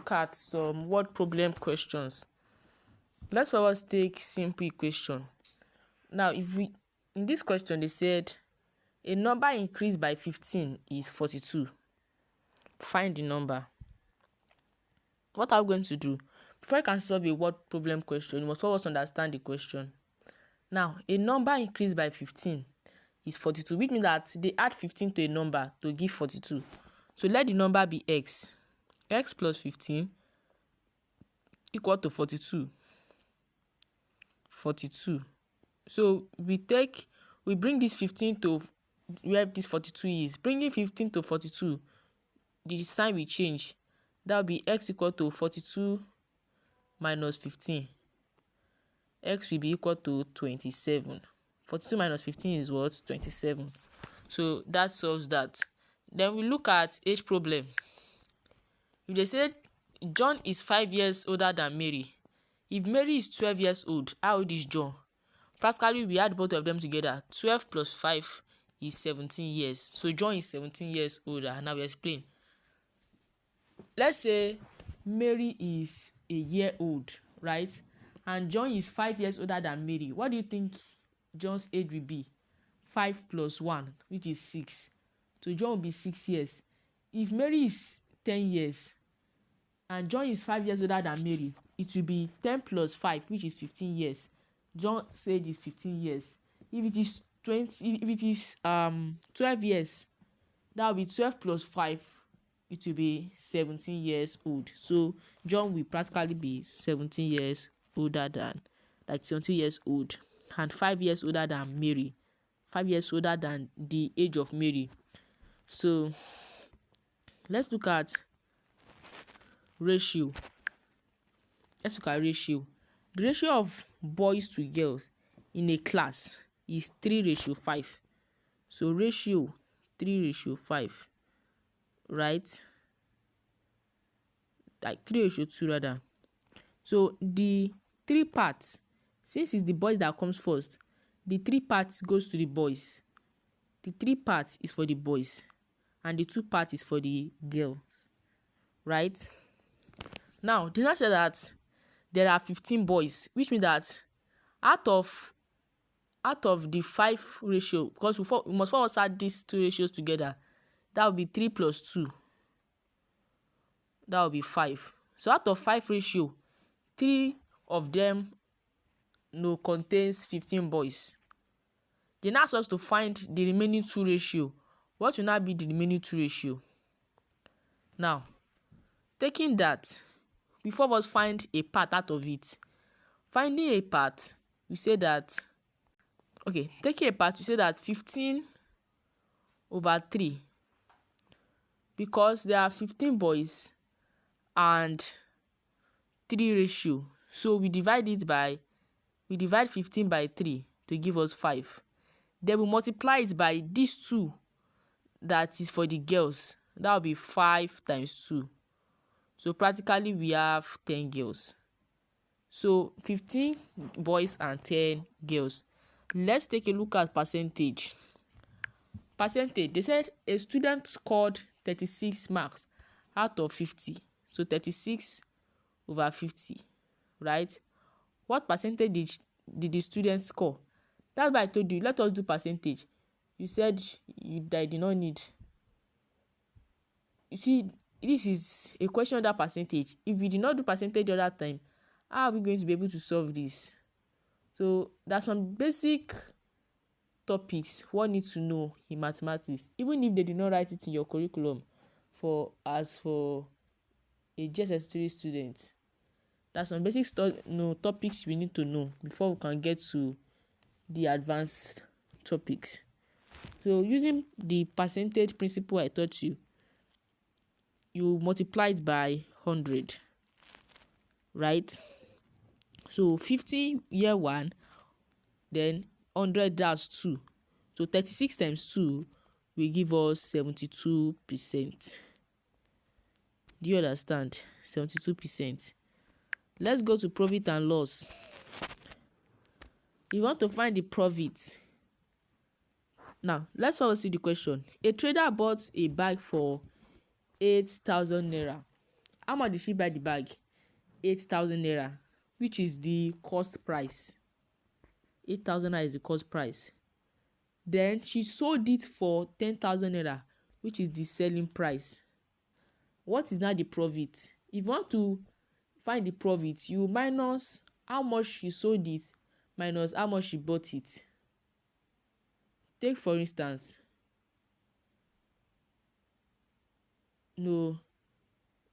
look at some word problem questions. Let's first take simple equation. Now, in this question, they said a number increased by 15 is 42. Find the number. What are we going to do? Before you can solve a word problem question, you must always understand the question. Now, a number increased by 15 is 42, which means that they add 15 to a number to give 42. So let the number be x. X plus 15 equal to 42. 42. So we bring this 15 to where this 42 is. Bringing 15 to 42, the sign will change. That will be x equal to 42 minus 15. X will be equal to 27. 42 minus 15 is what? 27. So that solves that. Then we look at H problem. If they said John is 5 years older than Mary, if Mary is 12 years old, how old is John? Practically, we add both of them together. 12 plus 5 is 17 years. So John is 17 years older. Now we explain. Let's say Mary is a year old, right? And John is 5 years older than Mary. What do you think John's age will be? 5 plus 1, which is 6. So John will be 6 years. If Mary is 10 years and John is 5 years older than Mary, it will be 10 plus 5, which is 15 years. John's age is 15 years. If it is 12 years, that will be 12 plus 5, it will be 17 years old. So John will practically be 17 years older than, 17 years old, and 5 years older than Mary. 5 years older than the age of Mary. So let's look at ratio. The ratio of boys to girls in a class is 3:5. So ratio 3:5, right? Like 3:2 rather. So the 3 parts, since it's the boys that comes first, the 3 parts goes to the boys. The 3 parts is for the boys, and the 2 parts is for the girls, right? Now, they now say that there are 15 boys, which means that out of the 5 ratio, because we must first add these 2 ratios together, that will be 3 plus 2. That will be 5. So out of 5 ratio, 3 of them contains 15 boys. They now ask us to find the remaining 2 ratio. What will now be the remaining 2 ratio? Now, taking that, before us find a part out of it. Finding a part, we say that, taking a part, we say that 15 over 3, because there are 15 boys and 3 ratio. So we divide 15 by 3 to give us 5. Then we multiply it by these 2 that is for the girls. That will be 5 times 2. So practically we have 10 girls. So 15 boys and 10 girls. Let's take a look at percentage. They said a student scored 36 marks out of 50. So 36 over 50, right? What percentage did the student score? That's why I told you, let us do percentage. You said I did not need. You see, this is a question of that percentage. If we did not do percentage the other time, how are we going to be able to solve this? So there's some basic topics one needs to know in mathematics, even if they did not write it in your curriculum as for a JSS3 student. There's some basic topics we need to know before we can get to the advanced topics. So using the percentage principle I taught you, you multiply it by 100, right? So 50 year 1, then 100, that's 2. So 36 times 2 will give us 72%. Do you understand? 72%. Let's go to profit and loss. You want to find the profit. Now, let's first see the question. A trader bought a bag for 8,000 naira how much did she buy the bag? 8,000 naira, which is the cost price. 8,000 naira is the cost price. Then she sold it for 10,000 naira, which is the selling price. What is now the profit? If you want to find the profit, you minus how much she sold it minus how much she bought it. Take for instance,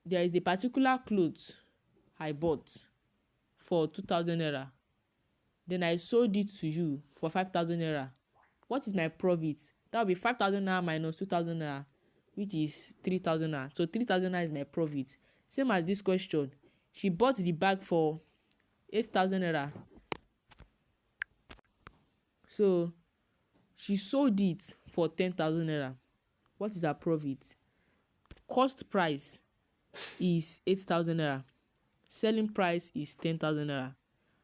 there is a particular cloth I bought for 2,000 naira. Then I sold it to you for 5,000 naira. What is my profit? That will be 5,000 naira minus 2,000 naira, which is 3,000 naira. So 3,000 naira is my profit. Same as this question. She bought the bag for 8,000 naira. So she sold it for 10,000 naira. What is her profit? Cost price is 8,000 naira. Selling price is 10,000 naira.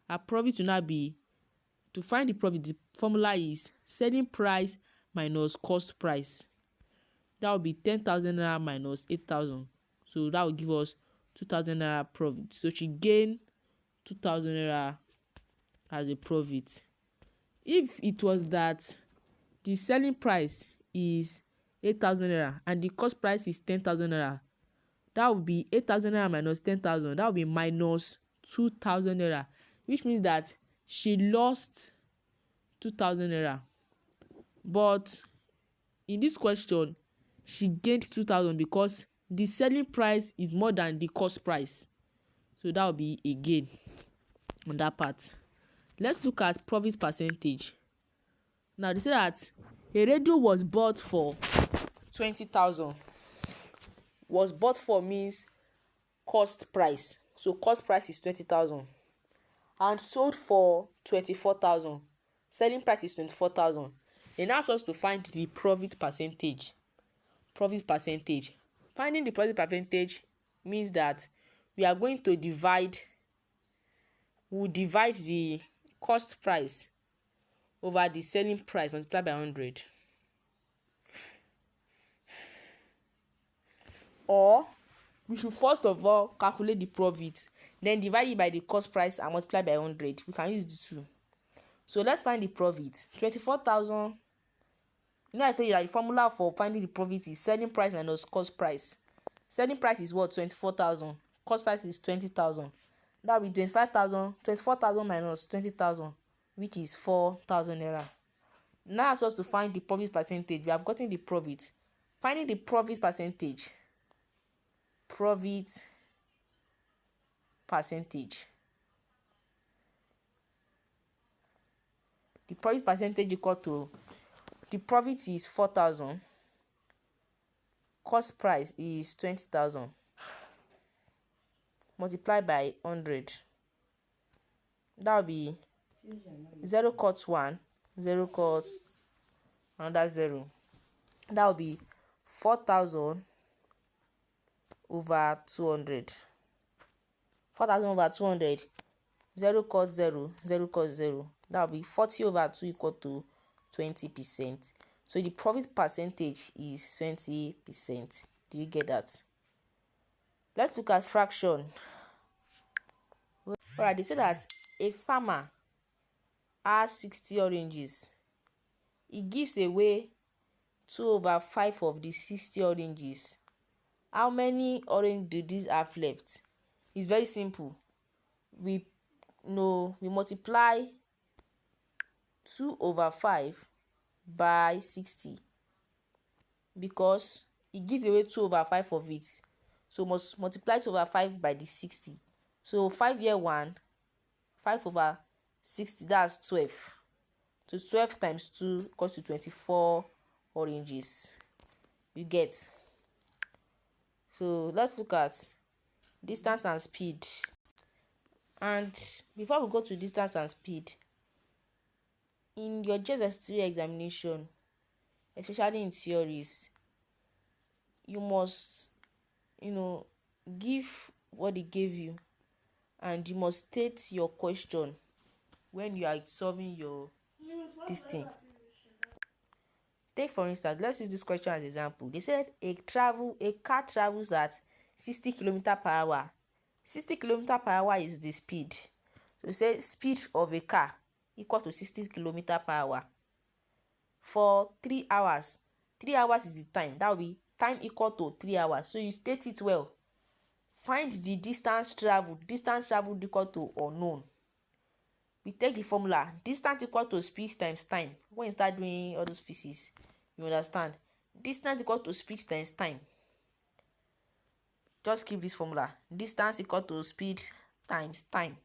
Her profit will now be, to find the profit, the formula is selling price minus cost price. That will be 10,000 naira minus 8,000. So that will give us 2,000 naira profit. So she gained 2,000 naira as a profit. If it was that the selling price is 8,000 naira and the cost price is 10,000 naira, that would be 8,000 naira minus 10,000. That would be minus 2,000 naira, which means that she lost 2,000 naira. But in this question, she gained 2,000 because the selling price is more than the cost price. So that would be a gain on that part. Let's look at profit percentage. Now they say that a radio was bought for 20,000. Was bought for means cost price. So cost price is 20,000. And sold for 24,000. Selling price is 24,000. They now ask us to find the profit percentage. Profit percentage. Finding the profit percentage means that we are going to divide. We'll divide the cost price over the selling price multiplied by 100. Or we should first of all calculate the profit, then divide it by the cost price and multiply by 100. We can use the two. So let's find the profit. 24,000. I tell you that the formula for finding the profit is selling price minus cost price. Selling price is what? 24,000. Cost price is 20,000. That will be 25,000. 24,000 minus 20,000, which is 4,000 naira. Now ask us to find the profit percentage. We have gotten the profit. Finding the profit percentage. Profit percentage. The profit percentage equal to, the profit is 4,000. Cost price is 20,000. Multiplied by 100. That will be 0 cuts 1, 0 cuts another 0. That will be 4,000 over 200. 4,000 over 200. 0 cuts 0, 0 cuts 0. That will be 40 over 2 equal to 20%. So the profit percentage is 20%. Do you get that? Let's look at fraction. Alright, they say that a farmer has 60 oranges. He gives away 2 over 5 of the 60 oranges. How many oranges do these have left? It's very simple. We multiply 2 over 5 by 60 because he gives away 2 over 5 of it. So must multiply 2 over 5 by the 60. So 5 here 1, 5 over 60, that's 12. So 12 times 2 equals to 24 oranges. You get. So let's look at distance and speed. And before we go to distance and speed, in your JSS3 examination, especially in theories, you must give what they gave you, and you must state your question when you are solving your this thing. Take for instance, let's use this question as example. They said a car travels at 60 km/h. 60 km/h is the speed. So say speed of a car equal to 60 km/h for 3 hours. 3 hours is the time. That will be time equal to 3 hours. So you state it well. Find the distance traveled. Distance traveled equal to unknown. We take the formula distance equal to speed times time. When you start doing all those physics, you understand. Distance equal to speed times time. Just keep this formula. Distance equal to speed times time.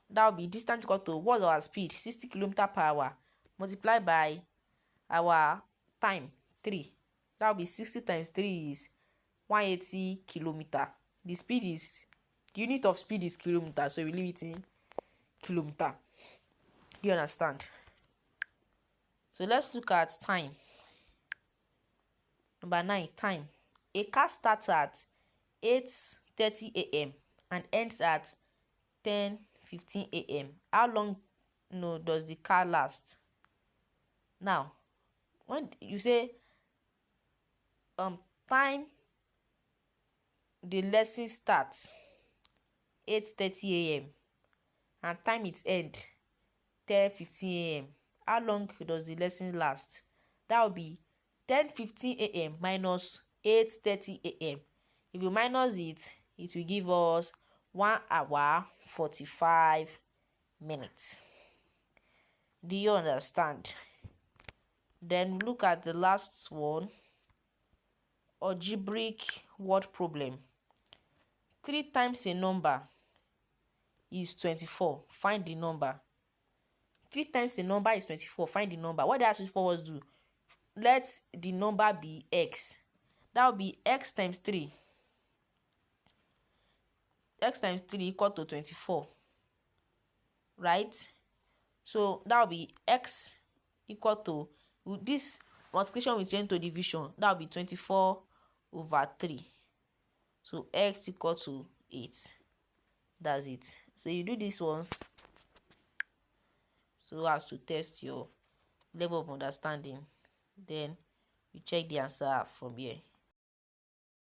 That will be distance equal to what's our speed? 60 km/h multiplied by our time 3. That will be 60 times 3 is 180 km. The speed is the unit of speed is kilometer, so we leave it in kilometer. Do you understand? So let's look at time. Number 9, time. A car starts at 8:30 a.m. and ends at 10:15 a.m. How long does the car last? Now, when you say time the lesson starts 8:30 a.m. and time it end 10:15 a.m. How long does the lesson last? That will be 10:15 a.m. minus 8:30 a.m. If you minus it, it will give us 1 hour 45 minutes. Do you understand? Then look at the last one. Algebraic word problem. 3 times a number is 24. Find the number. 3 times a number is 24. Find the number. What they ask you for us do? Let the number be x. That will be x times 3. X times 3 equal to 24. Right? So that will be x equal to this multiplication will change to division. That will be 24/3. So x equal to 8. That's it. So you do these ones so as to test your level of understanding. Then you check the answer from here.